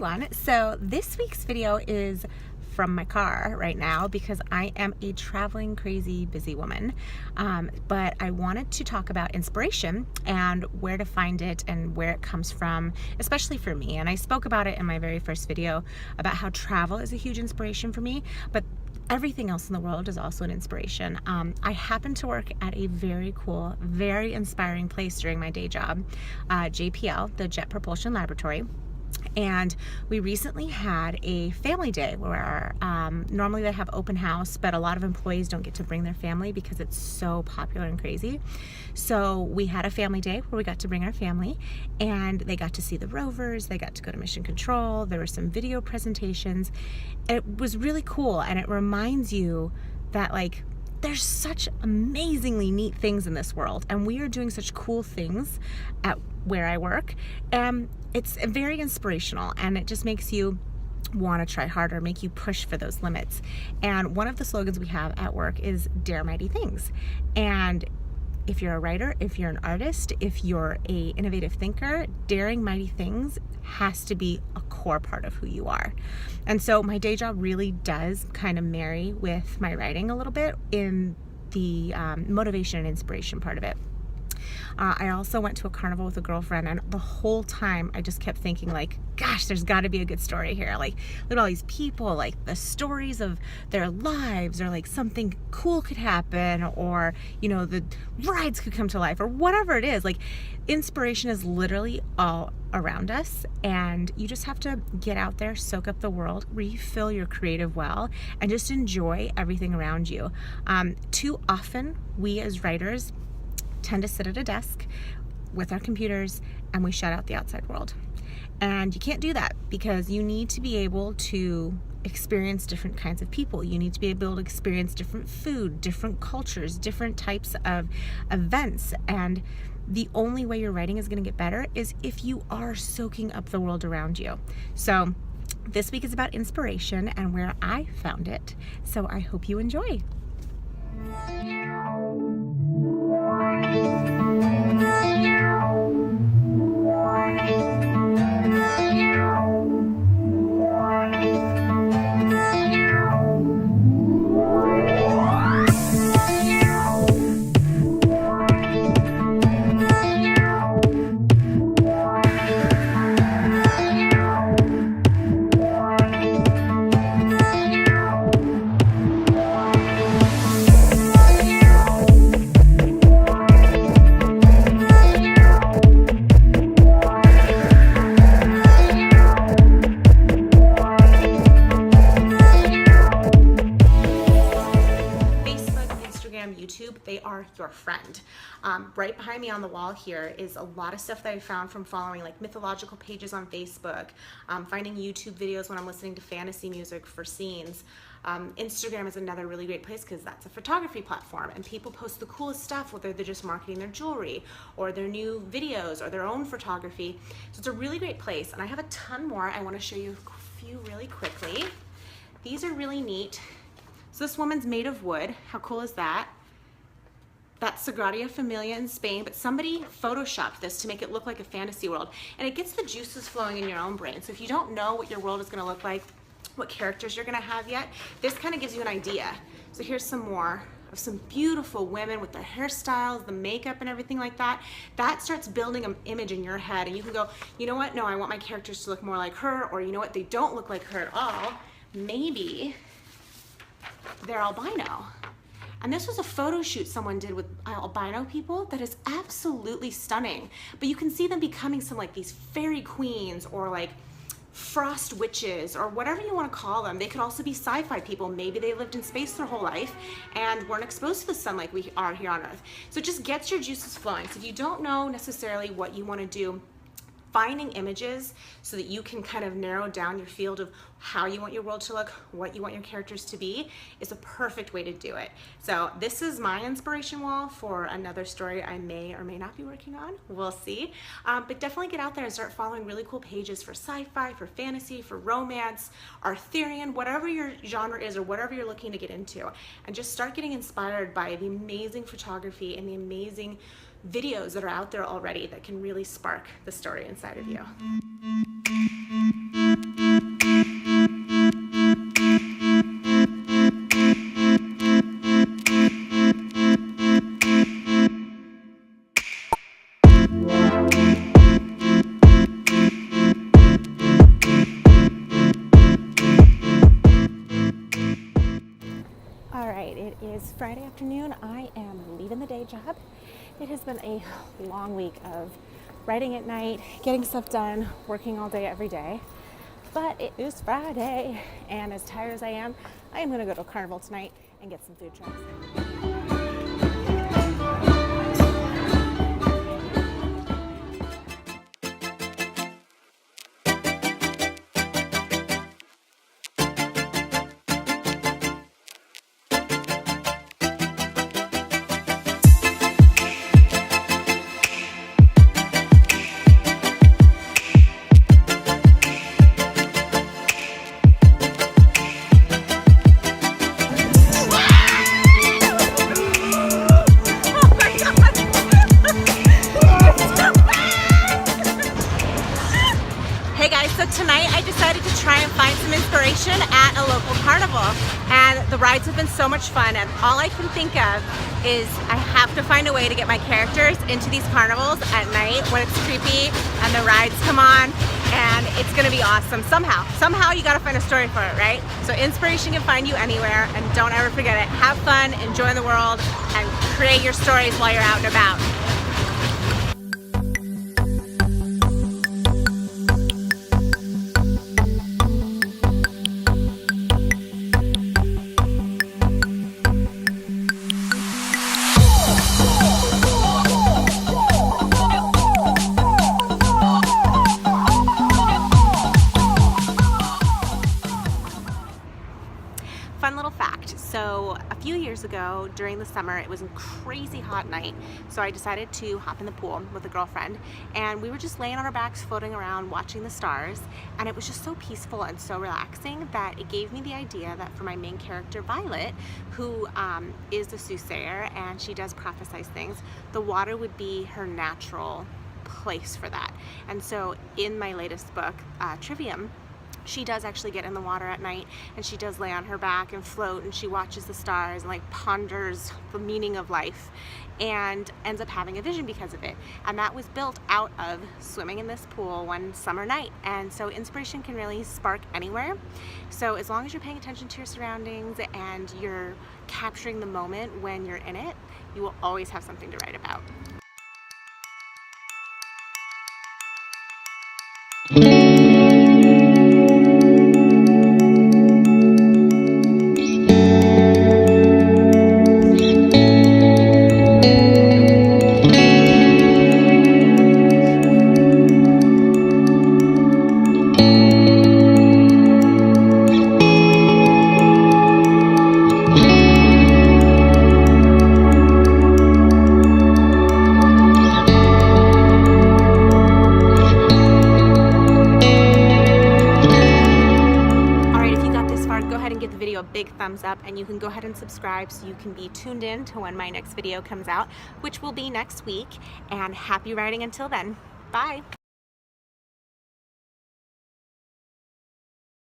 everyone. So this week's video is from my car right now because I am a traveling crazy busy woman, but I wanted to talk about inspiration and where to find it and where it comes from, especially for me. And I spoke about it in my very first video about how travel is a huge inspiration for me, but everything else in the world is also an inspiration. I happen to work at a very cool, very inspiring place during my day job, JPL, the Jet Propulsion Laboratory. And we recently had a family day where normally they have open house, but a lot of employees don't get to bring their family because it's so popular and crazy. So we had a family day where we got to bring our family, and they got to see the rovers, they got to go to mission control, there were some video presentations. It was really cool, and it reminds you that there's such amazingly neat things in this world, and we are doing such cool things at where I work. It's very inspirational, and it just makes you want to try harder, make you push for those limits. And one of the slogans we have at work is Dare Mighty Things. And if you're a writer, if you're an artist, if you're a innovative thinker, daring mighty things has to be a core part of who you are. And so my day job really does kind of marry with my writing a little bit in the motivation and inspiration part of it. I also went to a carnival with a girlfriend, and the whole time I just kept thinking, gosh, there's got to be a good story here. Look at all these people, the stories of their lives, or something cool could happen, or the rides could come to life, or whatever it is. Inspiration is literally all around us, and you just have to get out there, soak up the world, refill your creative well, and just enjoy everything around you. Too often, we as writers tend to sit at a desk with our computers and we shut out the outside world. And you can't do that, because you need to be able to experience different kinds of people. You need to be able to experience different food, different cultures, different types of events. And the only way your writing is going to get better is if you are soaking up the world around you. So this week is about inspiration and where I found it. So I hope you enjoy. YouTube, they are your friend. Right behind me on the wall here is a lot of stuff that I found from following mythological pages on Facebook, finding YouTube videos when I'm listening to fantasy music for scenes. Instagram is another really great place because that's a photography platform, and people post the coolest stuff, whether they're just marketing their jewelry or their new videos or their own photography. So it's a really great place, and I have a ton more. I want to show you a few really quickly. These are really neat. So this woman's made of wood. How cool is that? That's Sagrada Familia in Spain, but somebody photoshopped this to make it look like a fantasy world, and it gets the juices flowing in your own brain. So if you don't know what your world is going to look like, what characters you're going to have yet, this kind of gives you an idea. So here's some more of some beautiful women with their hairstyles, the makeup and everything like that. That starts building an image in your head, and you can go, you know what, no, I want my characters to look more like her, or you know what, they don't look like her at all. Maybe they're albino. And this was a photo shoot someone did with albino people that is absolutely stunning. But you can see them becoming some these fairy queens, or frost witches, or whatever you want to call them. They could also be sci-fi people. Maybe they lived in space their whole life and weren't exposed to the sun like we are here on Earth. So it just gets your juices flowing. So if you don't know necessarily what you want to do, finding images so that you can kind of narrow down your field of how you want your world to look, what you want your characters to be, is a perfect way to do it. So this is my inspiration wall for another story I may or may not be working on. We'll see. But definitely get out there and start following really cool pages for sci-fi, for fantasy, for romance, Arthurian, whatever your genre is or whatever you're looking to get into. And just start getting inspired by the amazing photography and the amazing videos that are out there already that can really spark the story inside of you. Friday afternoon. I am leaving the day job. It has been a long week of writing at night, getting stuff done, working all day every day. But it is Friday, and as tired as I am going to go to a carnival tonight and get some food trucks. Hey guys, so tonight I decided to try and find some inspiration at a local carnival, and the rides have been so much fun, and all I can think of is I have to find a way to get my characters into these carnivals at night when it's creepy and the rides come on, and it's gonna be awesome. Somehow you gotta find a story for it, right? So inspiration can find you anywhere, and don't ever forget it. Have fun, enjoy the world, and create your stories while you're out and about. Fun little fact, so a few years ago during the summer, it was a crazy hot night, so I decided to hop in the pool with a girlfriend, and we were just laying on our backs floating around watching the stars, and it was just so peaceful and so relaxing that it gave me the idea that for my main character Violet, who is a soothsayer and she does prophesize things, the water would be her natural place for that. And so in my latest book, Trivium, she does actually get in the water at night, and she does lay on her back and float, and she watches the stars and like ponders the meaning of life, and ends up having a vision because of it. And that was built out of swimming in this pool one summer night. And so inspiration can really spark anywhere. So as long as you're paying attention to your surroundings and you're capturing the moment when you're in it, you will always have something to write about. Give the video a big thumbs up, and you can go ahead and subscribe so you can be tuned in to when my next video comes out, which will be next week. And happy writing until then. Bye.